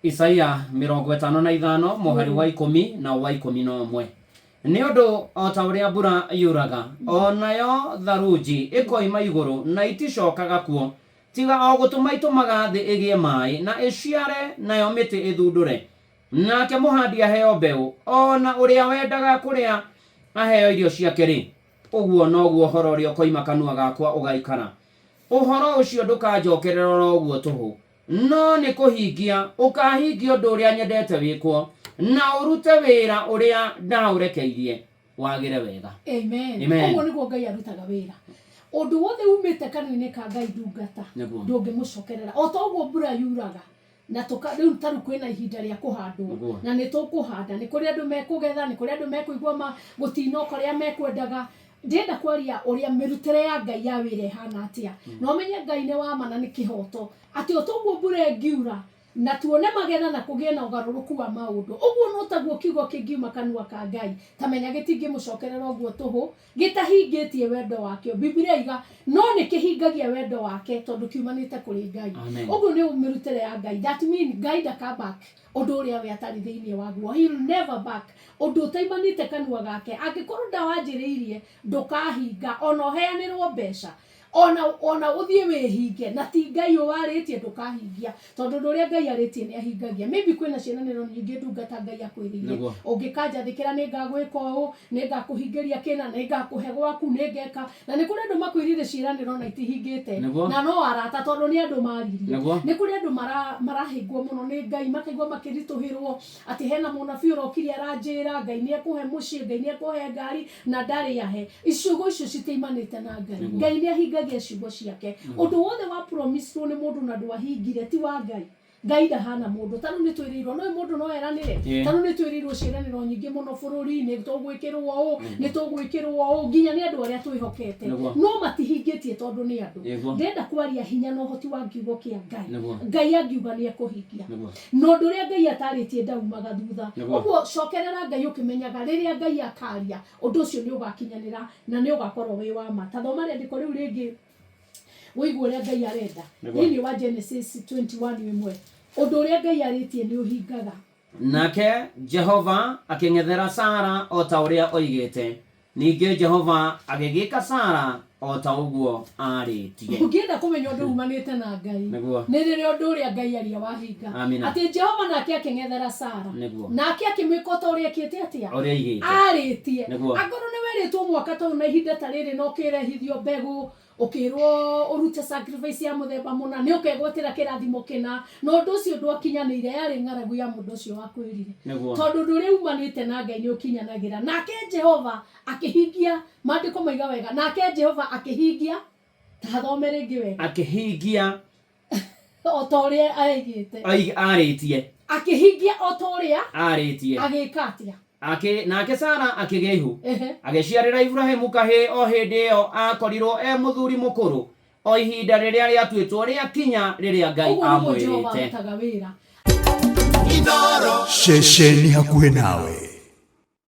Isaia 55 muhari wa 10 na wa 11. Ni undu o ta uria mbura yuraga onayo tharuji ikoima iguru na iticokaga kuo tiga o gutuma itumaga thi igie mai na iciare nayo miti ithundure nake muhandi aheo mbeu ona uria wendaga kuria aheo irio ciake ri uguo noguo horo uria ukoima kanua gakwa ugaikara uhoro ucio ndukanjokerera uguo tuhu no ni kuhingia ukahingia undu uria nyendete wikwo na urute wira uria ndaurekeirie wagire wega. Amen. Uguo niguo Ngai arutaga wira. Undu wothe umite kanua-ini ka Ngai ndungata ndungimucokerera o ta uguo mbura yuraga na riu taru kwina ihinda ria kuhandwo na ni tukuhanda ni kuri andu mekugetha ni kuri andu mekuigwa gutino koria mekwendaga ndenda kwaria uria mirutire ya Ngai ya wira hana atia no menye Ngai ni wa mana ni kihoto ati otoguo mbura ngiura na tuone magetha na kugie na ugaruruku wa maundu uguo no taguo kiugo kingiuma kanua ka Ngai tamenya gitingimucokerera uguo tuhu gitahingitie wendo wake. Biblia iga no ni kihingagia wendo wake tondu kiumanite kuri Ngai uguo ni umirutire ya Ngai. That mean Ngai ndaka back undu uria we atari thiini waguo, he will never back undu utaimanite kanua gake. Angikorwo ndawanjiriirie ndukahinga ona heanirwo mbeca ona uthie wehinge na ti Ngai waritie ndukahingia tondu nduria Ngai aritie ni ahingagia. Maybe kwina ciananiro nyingi ndungata Ngai akwiririe ungikajathikira ni ngagwika uu ni ngakuhingiria kina ni ngakuhe gwaku ni ngeka na ni kuri andu makwirire ciananiro na itihingite na no arata tondu ni andu maririe ni kuri andu marahingwo muno ni Ngai makaigwa makirituhirwo ati hena munabii urokiria aranjira Ngai ni akuhe mucii Ngai ni akuhe ngari na ndari yahe iciugo icio citaimanite na Ngai. Ngai ni ahingagia ciugo ciake undu wothe wa promise ni mundu na ndwahingire ti wa Ngai. Ngai ndahana mundu tanu ni twirirwo no mundu no eranire tanu ni twirirwo ciraniro nyingi muno bururi-ini tugwikirwo uu ni tugwikirwo uu nginya ni andu aria twihokete no matihingitie tondu ni andu. Ndenda kwaria hinya no hoti wa kiugo kia Ngai. Ngai angiuga ni ekuhingia no ndu ria Ngai ataritie ndaumaga thutha uguo cokerera Ngai ukimenyaga riria Ngai akaria undu ucio ni ugakinyanira na ni ugakorwo wi wa ma. Tathoma riandiko riu ringi wiigua uria Ngai arenda thiini wa Genesis 21:1 undu uria Ngai aritie ni uhingaga. Nake Jehova aking'ethera Sara o ta uria oigite ningi Jehova agigika Sara o ta uguo aritie. Ungienda kumenya undu umanite na Ngai ni riria undu uria Ngai aria wahinga ati Jehova nake aking'ethera Sara nake akimwika ta uria ekite atia aritie. Akorwo ni weritwo mwaka ta una ihinda ta riri no kirehithio mbegu ukirwo urute sacrifice ya muthemba muna ni ukegwatira kirathimo kina no ndu ucio ndwakinyanire yari ng'aragu ya mundu ucio wakwirire tondu ndu ri umanite na Ngai ni ukinyanagira nake Jehova akihingia. Maandiko maiga wega nake Jehova akihingia tathome ringi wega akihingia o ta uria aigite aritie akihingia o ta uria aritie agika atia nake Sara akigea ihu agiciarira Ibrahimu kahi o hindi iyo akorirwo muthuri mukuru o ihinda riria riatuitwo ria kinya riria Ngai amwirite. Shesheni hakuhe nawe.